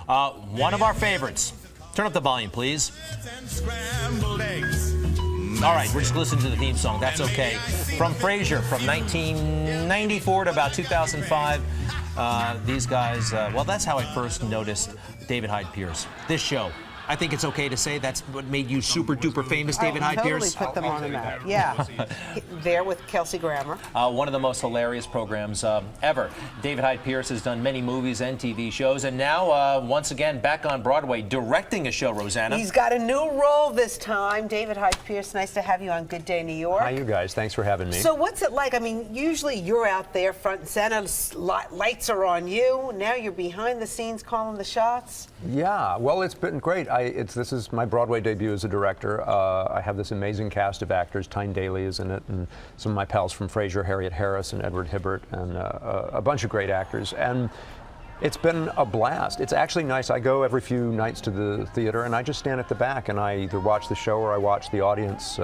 One of our favorites. Turn up the volume, please. All right, we're just listening to the theme song. That's okay. From Frasier, from 1994 to about 2005. These guys, well, that's how I first noticed David Hyde Pierce. This show. I think it's okay to say that's what made you super duper famous, David Hyde Pierce. Totally put them on the map. Yeah, there with Kelsey Grammer. One of the most hilarious programs ever. David Hyde Pierce has done many movies and TV shows, and now once again back on Broadway directing a show. Rosanna. He's got a new role this time. David Hyde Pierce, nice to have you on Good Day New York. Hi, you guys. Thanks for having me. So what's it like? I mean, usually you're out there front and center, lights are on you. Now you're behind the scenes calling the shots. Yeah, well, it's been great. This is my Broadway debut as a director. I have this amazing cast of actors. Tyne Daly is in it, and some of my pals from Frasier, Harriet Harris and Edward Hibbert, and a bunch of great actors. And it's been a blast. It's actually nice. I go every few nights to the theater, and I just stand at the back, and I either watch the show or I watch the audience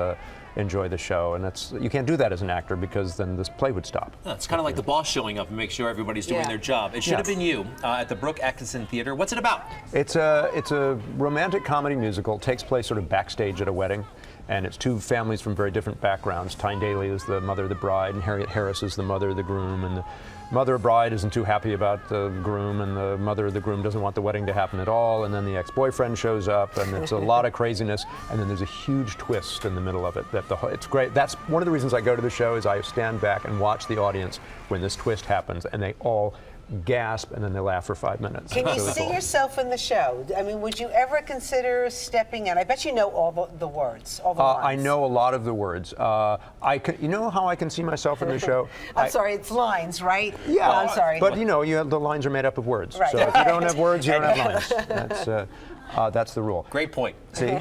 enjoy the show, and you can't do that as an actor because then this play would stop. It's kind of like the boss showing up and make sure everybody's doing their job. It Should Have Been You at the Atkinson Theater. What's it about? It's a romantic comedy musical. It takes place sort of backstage at a wedding, and it's two families from very different backgrounds. Tyne Daly is the mother of the bride, and Harriet Harris is the mother of the groom, and the mother of the bride isn't too happy about the groom, and the mother of the groom doesn't want the wedding to happen at all, and then the ex-boyfriend shows up, and it's a lot of craziness, and then there's a huge twist in the middle of it. It's great. That's one of the reasons I go to the show, is I stand back and watch the audience when this twist happens, and they all gasp, and then they laugh for 5 minutes. Can you see yourself in the show? I mean, would you ever consider stepping in? I bet you know all the words, all the lines. I know a lot of the words. You know how I can see myself in the show? I'm sorry, it's lines, right? Yeah, no, I'm sorry. But the lines are made up of words. Right. So if you don't have words, you don't have lines. That's the rule. Great point. See,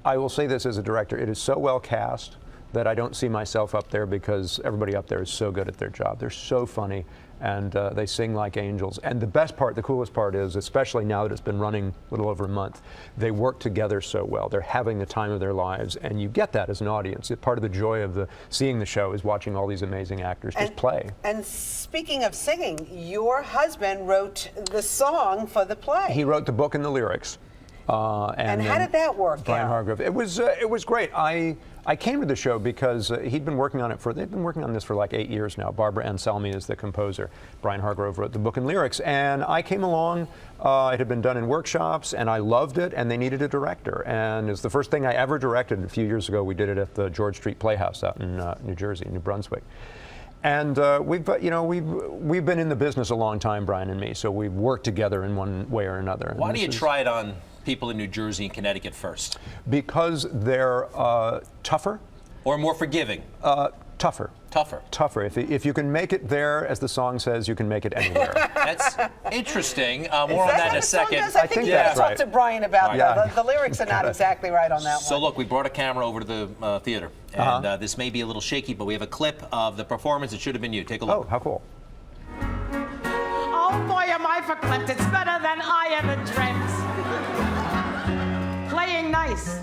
I will say this as a director: it is so well cast that I don't see myself up there, because everybody up there is so good at their job. They're so funny, and they sing like angels. And the best part, the coolest part is, especially now that it's been running a little over a month, they work together so well. They're having the time of their lives, and you get that as an audience. Part of the joy of seeing the show is watching all these amazing actors just play. And speaking of singing, your husband wrote the song for the play. He wrote the book and the lyrics. And how did that work? Brian Hargrove. It was great. I came to the show because they've been working on this for like 8 years now. Barbara Anselmi is the composer. Brian Hargrove wrote the book and lyrics, and I came along. It had been done in workshops, and I loved it, and they needed a director. And it's the first thing I ever directed. A few years ago, we did it at the George Street Playhouse out in New Jersey, New Brunswick. And we've been in the business a long time, Brian and me, so we've worked together in one way or another. Why do you try it on people in New Jersey and Connecticut first? Because they're tougher. Or more forgiving? Tougher. Tougher. Tougher. If you can make it there, as the song says, you can make it anywhere. That's interesting. More on that in a second. I think you got to talk to Brian about that. The lyrics are not exactly right on that one. So look, we brought a camera over to the theater, and this may be a little shaky, but we have a clip of the performance. It Should Have Been You. Take a look. Oh, how cool. Oh boy, am I verklempt. It's better than I ever dreamt. Playing nice.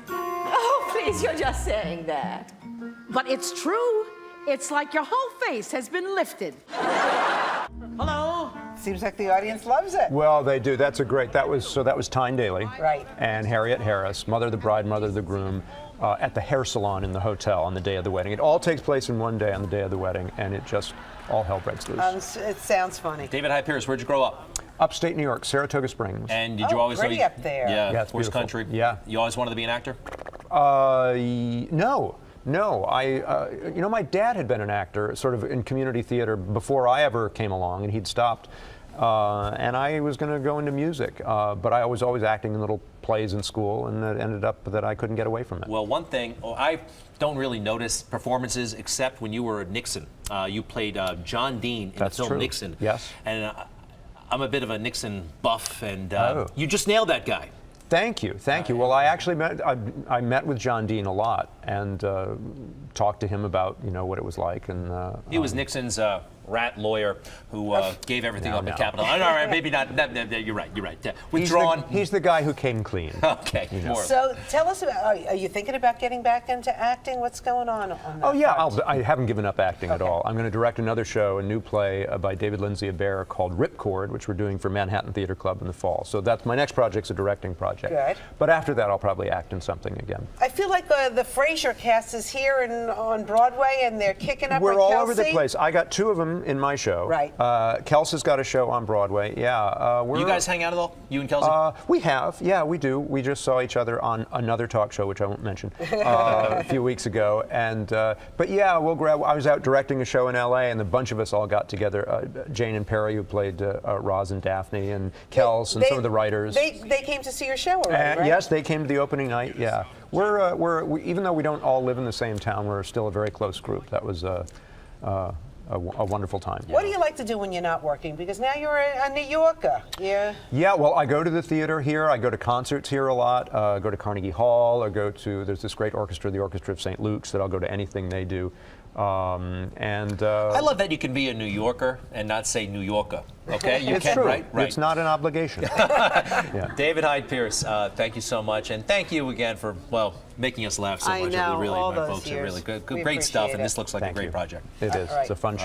Oh, please, you're just saying that. But it's true. It's like your whole face has been lifted. Hello? Seems like the audience loves it. Well, they do. That was Tyne Daly. Right. And Harriet Harris, mother of the bride, mother of the groom, at the hair salon in the hotel on the day of the wedding. It all takes place in one day on the day of the wedding, and it just all hell breaks loose. It sounds funny. David Hyde Pierce, where'd you grow up? Upstate New York, Saratoga Springs. And did you always pretty up there. Yeah, it's horse beautiful. country. Yeah. You always wanted to be an actor? No. My dad had been an actor, sort of in community theater before I ever came along, and he'd stopped. And I was going to go into music, but I was always acting in little plays in school, and it ended up that I couldn't get away from it. Well, one thing, I don't really notice performances except when you were Nixon. You played John Dean in the film Nixon. Yes. And I'm a bit of a Nixon buff, and you just nailed that guy. Thank you. Well, I actually met with John Dean a lot and talked to him about what it was like. And he was Nixon's rat lawyer who gave everything up at Capitol. All right, maybe not. You're right. You're right. Withdrawn. He's the guy who came clean. Okay. More. So tell us about, are you thinking about getting back into acting? What's going on that Oh, yeah, front? I haven't given up acting at all. I'm going to direct another show, a new play by David Lindsay Bear called Ripcord, which we're doing for Manhattan Theater Club in the fall. So that's my next project's a directing project. Good. But after that, I'll probably act in something again. I feel like the Frasier cast is here and on Broadway, and they're kicking up. We're with all over the Kelsey. place. I got 2 of them in my show. Right. Kelsey's got a show on Broadway. Yeah. You guys hang out at all? You and Kelsey? We have. Yeah, we do. We just saw each other on another talk show, which I won't mention, a few weeks ago. And but yeah, we'll grab. I was out directing a show in L.A. and a bunch of us all got together. Jane and Perry, who played Roz and Daphne, and Kels, and some of the writers. They came to see your show already, right? Yes, they came to the opening night. Yeah, we even though we don't all live in the same town, we're still a very close group. That was a wonderful time. What do you like to do when you're not working? Because now you're a New Yorker. Yeah. Yeah, well, I go to the theater here. I go to concerts here a lot. I go to Carnegie Hall. I go to, there's this great orchestra, the Orchestra of St. Luke's, that I'll go to anything they do. I love that you can be a New Yorker and not say New Yorker. Okay, you it's can, true. right? It's not an obligation. Yeah. David Hyde Pierce, thank you so much, and thank you again for making us laugh so I much. know, Really, all my those folks are years. really good. We Great stuff, appreciate and this it. looks like Thank a great you. project. It is. All right. It's a fun show.